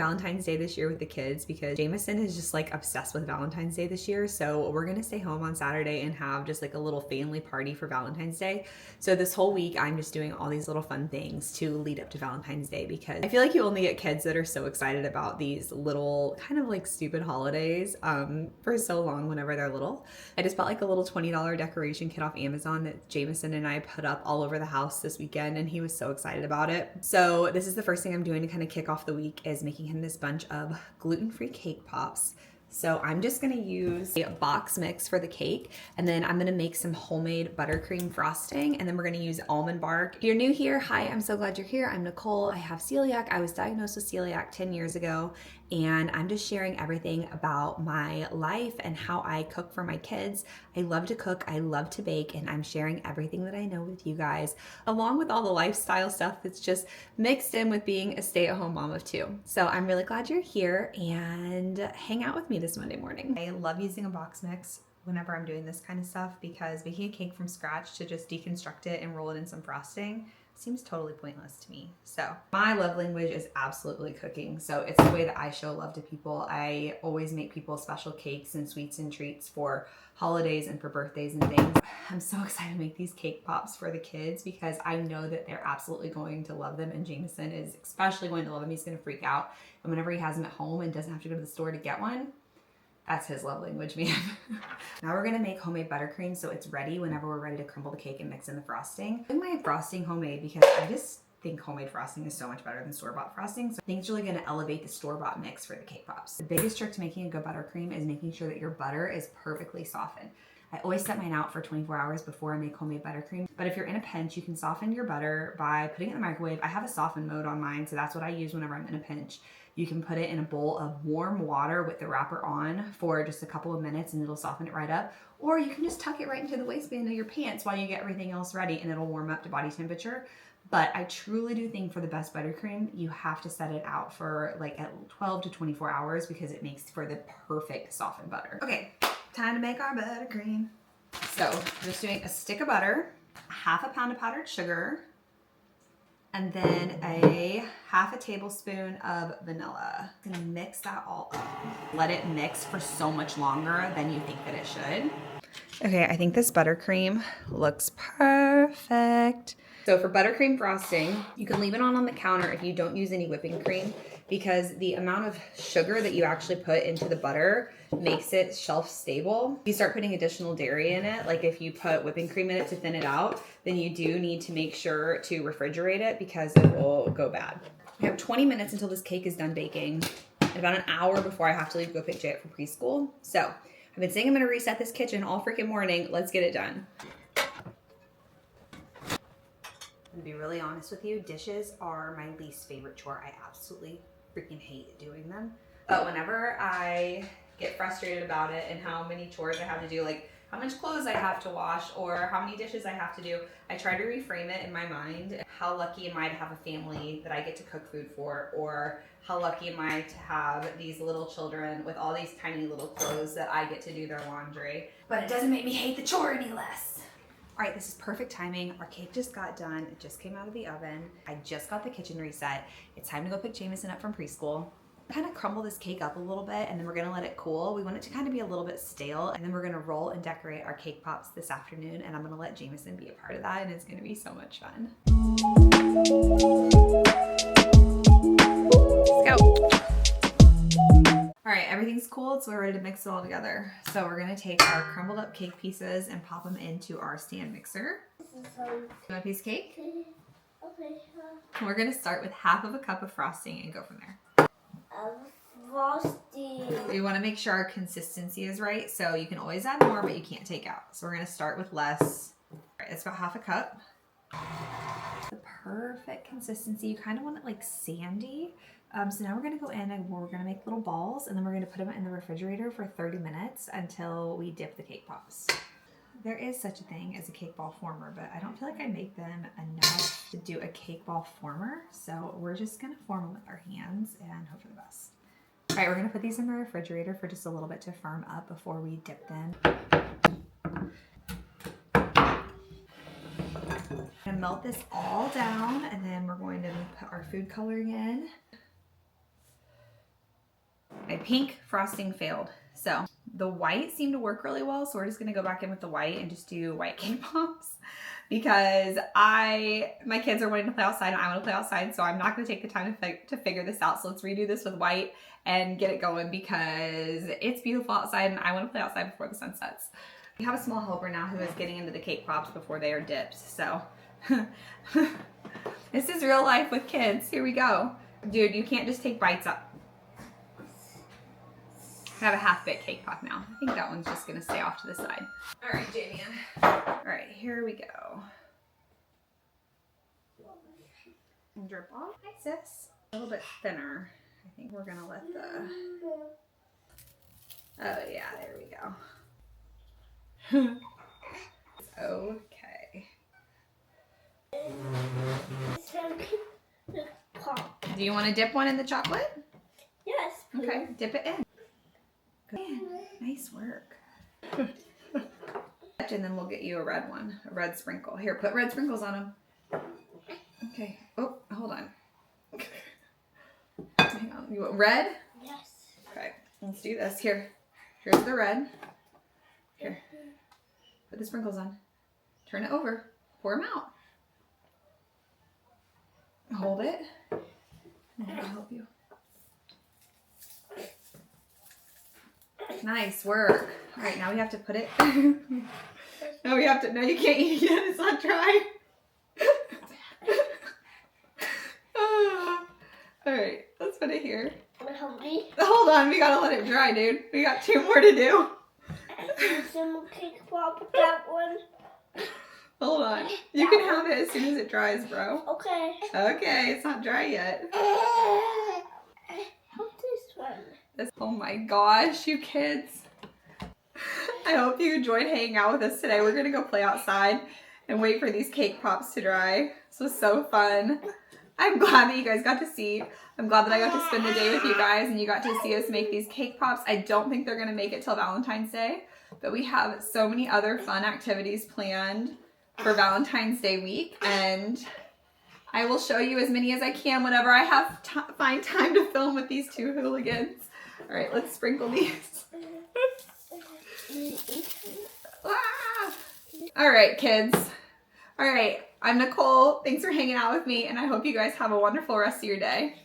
Valentine's Day this year with the kids because Jameson is just like obsessed with Valentine's Day this year. So we're gonna stay home on Saturday and have just like a little family party for Valentine's Day. So this whole week I'm just doing all these little fun things to lead up to Valentine's Day because I feel like you only get kids that are so excited about these little kind of like stupid holidays for so long whenever they're little. I just bought like a little $20 decoration kit off Amazon that Jameson and I put up all over the house this weekend, and he was so excited about it. So this is the first thing I'm doing to kind of kick off the week, is making him this bunch of gluten-free cake pops. So I'm just gonna use a box mix for the cake, and then I'm gonna make some homemade buttercream frosting, and then we're gonna use almond bark. If you're new here, hi, I'm so glad you're here. I'm Nicole. I have celiac. I was diagnosed with celiac 10 years ago, and I'm just sharing everything about my life and how I cook for my kids. I love to cook, I love to bake, and I'm sharing everything that I know with you guys, along with all the lifestyle stuff that's just mixed in with being a stay-at-home mom of two. So I'm really glad you're here, and hang out with me this Monday morning. I love using a box mix whenever I'm doing this kind of stuff because making a cake from scratch to just deconstruct it and roll it in some frosting seems totally pointless to me. So my love language is absolutely cooking. So it's the way that I show love to people. I always make people special cakes and sweets and treats for holidays and for birthdays and things. I'm so excited to make these cake pops for the kids because I know that they're absolutely going to love them, and Jameson is especially going to love them. He's going to freak out. And whenever he has them at home and doesn't have to go to the store to get one, that's his love language, man. Now we're gonna make homemade buttercream so it's ready whenever we're ready to crumble the cake and mix in the frosting. I'm doing my frosting homemade because I just think homemade frosting is so much better than store-bought frosting. So I think it's really gonna elevate the store-bought mix for the cake pops. The biggest trick to making a good buttercream is making sure that your butter is perfectly softened. I always set mine out for 24 hours before I make homemade buttercream. But if you're in a pinch, you can soften your butter by putting it in the microwave. I have a soften mode on mine, so that's what I use whenever I'm in a pinch. You can put it in a bowl of warm water with the wrapper on for just a couple of minutes and it'll soften it right up. Or you can just tuck it right into the waistband of your pants while you get everything else ready and it'll warm up to body temperature. But I truly do think for the best buttercream, you have to set it out for like at 12 to 24 hours because it makes for the perfect softened butter. Okay, time to make our buttercream. So I'm just doing a stick of butter, half a pound of powdered sugar, and then a half a tablespoon of vanilla. I'm gonna mix that all up. Let it mix for so much longer than you think that it should. Okay, I think this buttercream looks perfect. So for buttercream frosting, you can leave it on the counter if you don't use any whipping cream because the amount of sugar that you actually put into the butter makes it shelf stable. If you start putting additional dairy in it, like if you put whipping cream in it to thin it out, then you do need to make sure to refrigerate it because it will go bad. We have 20 minutes until this cake is done baking and about an hour before I have to leave to go pick Jay up for preschool. So I've been saying I'm gonna reset this kitchen all freaking morning. Let's get it done. To be really honest with you, dishes are my least favorite chore. I absolutely freaking hate doing them. But whenever I get frustrated about it and how many chores I have to do, like how much clothes I have to wash or how many dishes I have to do, I try to reframe it in my mind. How lucky am I to have a family that I get to cook food for, or how lucky am I to have these little children with all these tiny little clothes that I get to do their laundry. But it doesn't make me hate the chore any less. All right, this is perfect timing. Our cake just got done. It just came out of the oven. I just got the kitchen reset. It's time to go pick Jameson up from preschool. Kind of crumble this cake up a little bit and then we're gonna let it cool. We want it to kind of be a little bit stale, and then we're gonna roll and decorate our cake pops this afternoon, and I'm gonna let Jameson be a part of that, and it's gonna be so much fun. Let's go. All right, everything's cooled, so we're ready to mix it all together. So we're gonna take our crumbled up cake pieces and pop them into our stand mixer. You want a piece of cake? Okay. We're gonna start with half of a cup of frosting and go from there. Frosting. We wanna make sure our consistency is right, so you can always add more, but you can't take out. So we're gonna start with less. All right, it's about half a cup. The perfect consistency. You kind of want it like sandy. So now we're gonna go in and we're gonna make little balls, and then we're gonna put them in the refrigerator for 30 minutes until we dip the cake pops. There is such a thing as a cake ball former, but I don't feel like I make them enough to do a cake ball former. So we're just gonna form them with our hands and hope for the best. All right, we're gonna put these in the refrigerator for just a little bit to firm up before we dip them. I'm gonna melt this all down, and then we're going to put our food coloring in. pink frosting failed. So the white seemed to work really well. So we're just gonna go back in with the white and just do white cake pops because my kids are wanting to play outside and I want to play outside. So I'm not gonna take the time to figure this out. So let's redo this with white and get it going because it's beautiful outside and I want to play outside before the sun sets. We have a small helper now who is getting into the cake pops before they are dipped. So this is real life with kids. Here we go. Dude, you can't just take bites up. I have a half-bit cake pop now. I think that one's just gonna stay off to the side. All right, Jamie. All right, here we go. And drip off. Hi, sis. A little bit thinner. I think we're gonna let the... Oh yeah, there we go. Okay. Do you want to dip one in the chocolate? Yes, please. Okay, dip it in. Good. Nice work. And then we'll get you a red one, a red sprinkle. Here, put red sprinkles on them. Okay. Oh, hold on. Hang on. You want red? Yes. Okay, let's do this. Here. Here's the red. Here. Put the sprinkles on. Turn it over. Pour them out. Hold it. I'm going to help you. Nice work. All right, now we have to put it. No, you can't eat it yet. It's not dry. All right, let's put it here. I'm hungry. Hold on, we gotta let it dry, dude. We got 2 more to do. Some cake pop with that one. Hold on. You can have it as soon as it dries, bro. Okay. Okay, it's not dry yet. What's this one? Oh my gosh, you kids. I hope you enjoyed hanging out with us today. We're gonna go play outside and wait for these cake pops to dry. This was so fun. I'm glad that you guys got to see. I'm glad that I got to spend the day with you guys and you got to see us make these cake pops. I don't think they're gonna make it till Valentine's Day, but we have so many other fun activities planned for Valentine's Day week, and I will show you as many as I can whenever I have find time to film with these 2 hooligans. All right, let's sprinkle these. Ah! All right, kids. All right, I'm Nicole. Thanks for hanging out with me, and I hope you guys have a wonderful rest of your day.